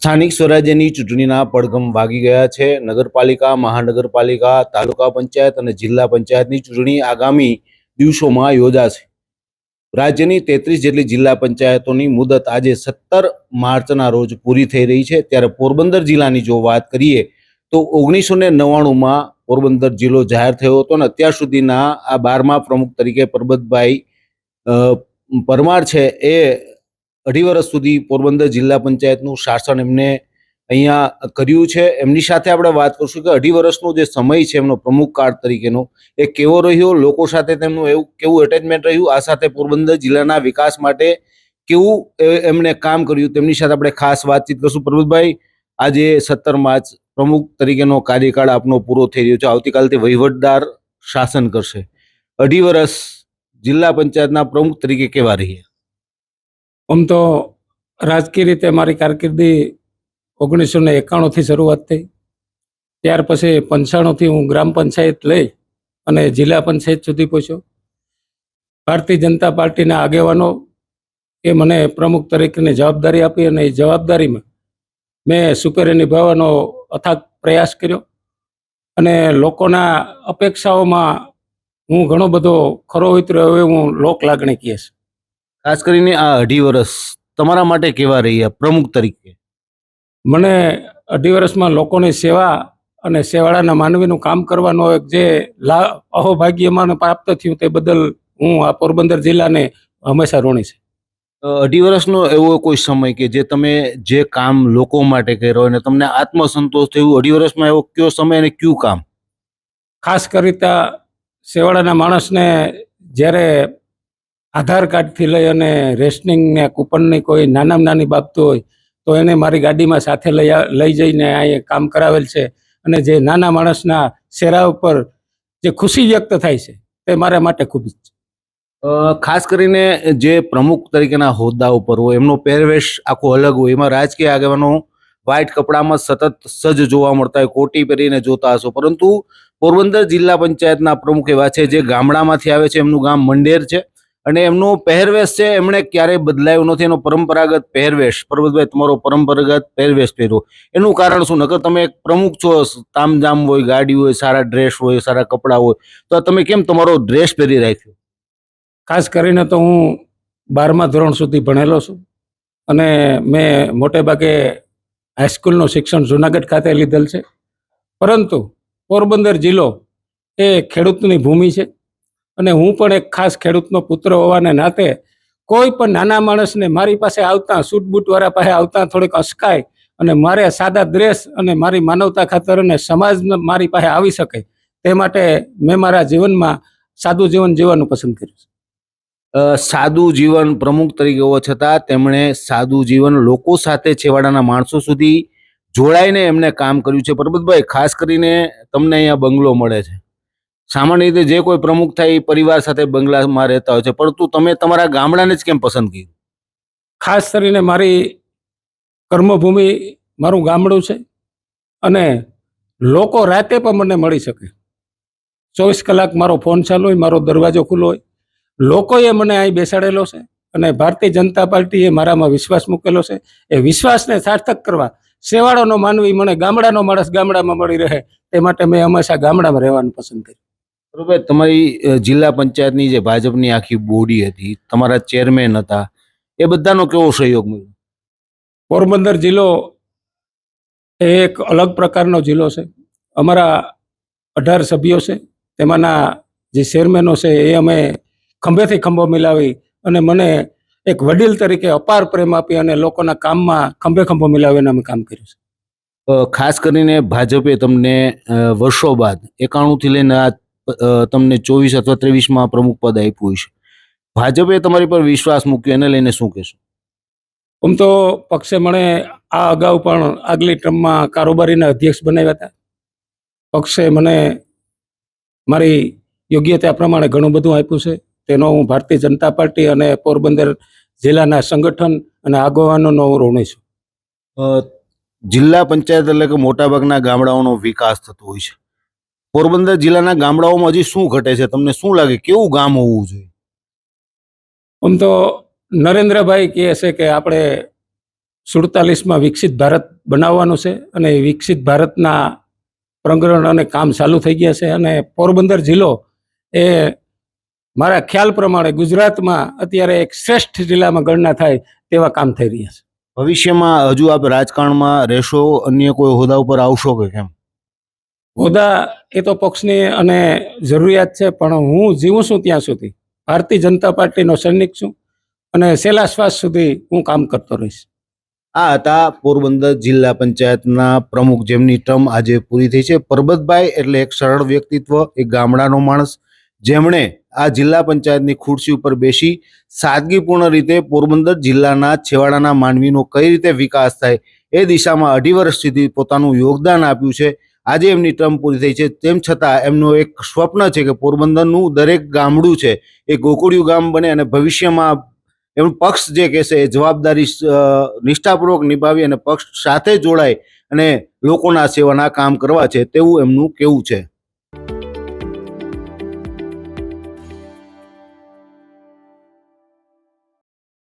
સ્થાનિક સ્વરાજ્યની ચૂંટણીના પડઘમ વાગી ગયા છે। નગરપાલિકા, મહાનગરપાલિકા, તાલુકા પંચાયત અને જિલ્લા પંચાયતની ચૂંટણી આગામી દિવસોમાં યોજાશે। રાજ્યની 33 જેટલી જિલ્લા પંચાયતોની મુદત આજે 17 માર્ચના રોજ પૂરી થઈ રહી છે। ત્યારે પોરબંદર જિલ્લાની જો વાત કરીએ તો 1999માં પોરબંદર જિલ્લો જાહેર થયો હતો અને અત્યાર સુધીના આ 12મા પ્રમુખ તરીકે પરબતભાઈ પરમાર છે એ 2.5 વર્ષ સુધી પોરબંદર જિલ્લા પંચાયતનું શાસન એમને અહીંયા કર્યું છે। એમની સાથે આપણે વાત કરશું કે 2.5 વર્ષનો જે સમય છે એમનો પ્રમુખ કાળ તરીકેનો એ કેવો રહ્યો, લોકો સાથે તેમનું કેવું એટેચમેન્ટ રહ્યું, આ સાથે પોરબંદર જિલ્લાના વિકાસ માટે કેવું એમણે કામ કર્યું, તેમની સાથે આપણે ખાસ વાતચીત કરશું। પરબતભાઈ, આજે 17 માર્ચ પ્રમુખ તરીકેનો કાર્યકાળ આપનો પૂરો થઈ રહ્યો છે। આવતીકાલથી વહીવટદાર શાસન કરશે। 2.5 વર્ષ જિલ્લા પંચાયતના પ્રમુખ તરીકે કેવા રહ્યા? આમ તો રાજકીય રીતે મારી કારકિર્દી 1991થી શરૂઆત થઈ। ત્યાર પછી 95થી હું ગ્રામ પંચાયત લઈ અને જિલ્લા પંચાયત સુધી પહોંચ્યો। ભારતીય જનતા પાર્ટીના આગેવાનો એ મને પ્રમુખ તરીકેની જવાબદારી આપી અને એ જવાબદારીમાં મેં સુપેરે નિભાવવાનો અથાગ પ્રયાસ કર્યો અને લોકોના અપેક્ષાઓમાં હું ઘણો બધો ખરો ઉતર્યો હવે હું લોક લાગણી કહીશ। ખાસ કરીને આ 2.5 વર્ષ તમારા માટે કેવા રહ્યા પ્રમુખ તરીકે? મને 2.5 વર્ષમાં લોકોની સેવા અને સેવાળાના માનવીનું કામ કરવાનો એક જે અહોભાગ્ય મને પ્રાપ્ત થયું તે બદલ હું આ પોરબંદર જિલ્લાને હંમેશા ઋણી છે। 2.5 વર્ષનો એવો કોઈ સમય કે જે તમે જે કામ લોકો માટે કર્યો અને તમને આત્મસંતોષ થયું, 2.5 વર્ષમાં એવો કયો સમય અને કયું કામ? ખાસ કરીને સેવાળાના માણસને જ્યારે આધાર કાર્ડથી લઈ અને રેશનિંગ ને કૂપનની કોઈ નાનામાં નાની બાબતો હોય તો એને મારી ગાડીમાં સાથે લઈ જઈને અહીંયા કામ કરાવેલ છે અને જે નાના માણસના ચહેરા ઉપર જે ખુશી વ્યક્ત થાય છે તે મારા માટે ખૂબ જ છે। ખાસ કરીને જે પ્રમુખ તરીકેના હોદ્દા ઉપર હોય એમનો પહેરવેશ આખો અલગ હોય, એમાં રાજકીય આગેવાનો વ્હાઇટ કપડામાં સતત સજ્જ જોવા મળતા હોય, કોટી પહેરીને જોતા હશો, પરંતુ પોરબંદર જિલ્લા પંચાયતના પ્રમુખ એવા છે જે ગામડામાંથી આવે છે, એમનું ગામ મંડેર છે અને એમનો પહેરવેશ છે એમણે ક્યારેય બદલાયો નથી, એનો પરંપરાગત પહેરવેશ। પરબતભાઈ, તમારો પરંપરાગત પહેરવેશ પહેર્યો એનું કારણ શું? નકર તમે એક પ્રમુખ છો, તામઝામ હોય, ગાડી હોય, સારા ડ્રેસ હોય, સારા કપડાં હોય, તો તમે કેમ તમારો ડ્રેસ પહેરી રાખ્યો? ખાસ કરીને તો હું 12મા ધોરણ સુધી ભણેલો છું અને મેં મોટે ભાગે હાઈસ્કૂલનું શિક્ષણ જુનાગઢ ખાતે લીધેલ છે, પરંતુ પોરબંદર જિલ્લો એ ખેડૂતની ભૂમિ છે અને હું પણ એક ખાસ ખેડૂતનો પુત્ર હોવાને નાતે કોઈ પણ નાના માણસને મારી પાસે આવતા, સૂટ બૂટવાળા પાસે આવતા થોડીક અસકાય અને મારે સાદા ડ્રેસ અને મારી માનવતા ખાતર અને સમાજ મારી પાસે આવી શકે તે માટે મેં મારા જીવનમાં સાદું જીવન જીવવાનું પસંદ કર્યું છે। સાદું જીવન પ્રમુખ તરીકે હોવા છતાં તેમણે સાદું જીવન લોકો સાથે, છેવાડાના માણસો સુધી જોડાઈને એમને કામ કર્યું છે। પરબતભાઈ, ખાસ કરીને તમને અહીંયા બંગલો મળે છે, સામાન્ય રીતે જે કોઈ પ્રમુખ થાય એ પરિવાર સાથે બંગલામાં રહેતા હોય છે, પરંતુ તમે તમારા ગામડાને જ કેમ પસંદ કર્યું? ખાસ કરીને મારી કર્મભૂમિ મારું ગામડું છે અને લોકો રાતે પણ મને મળી શકે, 24 કલાક મારો ફોન ચાલુ હોય, મારો દરવાજો ખુલ્લો હોય, લોકોએ મને અહીં બેસાડેલો છે અને ભારતીય જનતા પાર્ટીએ મારામાં વિશ્વાસ મૂકેલો છે। એ વિશ્વાસને સાર્થક કરવા સેવાળાનો માનવી મને ગામડાનો માણસ ગામડામાં મળી રહે તે માટે મેં હંમેશા ગામડામાં રહેવાનું પસંદ કર્યું। બરોબર, તમારી જિલ્લા પંચાયતની જે ભાજપની આખી બોડી હતી, તમારા ચેરમેન હતા, એ બધાનો કેવો સહયોગ મળ્યો? પોરબંદર જિલ્લો એ એક અલગ પ્રકારનો જિલ્લો છે। અમારા 18 સભ્યો છે, તેમાંના જે ચેરમેનો છે એ અમે ખંભેથી ખંભો મિલાવી અને મને એક વડીલ તરીકે અપાર પ્રેમ આપી અને લોકોના કામમાં ખંભે ખંભો મિલાવીને અમે કામ કર્યું છે। ખાસ કરીને ભાજપે તમને વર્ષો બાદ 91થી લઈને તમને 24 અથવા 23માં પ્રમુખ પદ આપ્યું છે, ભાજપે તમારી પર વિશ્વાસ મૂક્યો, એને લઈને શું કહેશો? આમ તો પક્ષે મને આ અગાઉ પણ આગલી ટર્મમાં કારોબારીના અધ્યક્ષ બનાવ્યા હતા। પક્ષે મને મારી યોગ્યતા પ્રમાણે ઘણું બધું આપ્યું છે, તેનો હું ભારતીય જનતા પાર્ટી અને પોરબંદર જિલ્લાના સંગઠન અને આગેવાનોનો ઋણી છું। જિલ્લા પંચાયત એટલે કે મોટાભાગના ગામડાઓનો વિકાસ થતો હોય છે, પોરબંદર જિલ્લાના ગામડાઓમાં હજી શું ઘટે છે? તમને શું લાગે કેવું ગામ હોવું જોઈએ? આમ તો નરેન્દ્રભાઈ કહે છે કે આપણે 47માં વિકસિત ભારત બનાવવાનું છે અને એ વિકસિત ભારતના પ્રંગણ અને કામ ચાલુ થઈ ગયા છે. અને પોરબંદર જિલ્લો એ મારા ખ્યાલ પ્રમાણે ગુજરાતમાં અત્યારે એક શ્રેષ્ઠ જિલ્લામાં ગણના થાય તેવા કામ થઈ રહ્યા છે. ભવિષ્યમાં હજુ આપ રાજકારણમાં રહેશો, અન્ય કોઈ હોદ્દા ઉપર આવશો કે કેમ? હોદ્દા એ તો પક્ષની અને જરૂરિયાત છે, પણ હું જીવું છું ત્યાં સુધી ભારતીય જનતા પાર્ટીનો સૈનિક છું અને છેલ્લા શ્વાસ સુધી હું કામ કરતો રહીશ. આ હતા પોરબંદર જિલ્લા પંચાયતના પ્રમુખ, જેમની ટર્મ આજે પૂરી થઈ છે. પરબતભાઈ એટલે એક સરળ વ્યક્તિત્વ, એક ગામડાનો માણસ, જેમણે આ જિલ્લા પંચાયતની ખુરશી ઉપર બેસી સાદગીપૂર્ણ રીતે પોરબંદર જિલ્લાના છેવાડાના માનવીનો કઈ રીતે વિકાસ થાય એ દિશામાં 2.5 વર્ષ સુધી પોતાનું યોગદાન આપ્યું છે. આજે એમની ટર્મ પૂરી થઈ છે, તેમ છતાં એમનું એક સ્વપ્ન છે કે પોરબંદરનું દરેક ગામડું છે એ ગોકુળિયું ગામ બને અને ભવિષ્યમાં એમનું પક્ષ જે કહેશે એ જવાબદારી નિષ્ઠાપૂર્વક નિભાવી અને પક્ષ સાથે જોડાય અને લોકોના સેવાના કામ કરવા છે, તેવું એમનું કહેવું છે.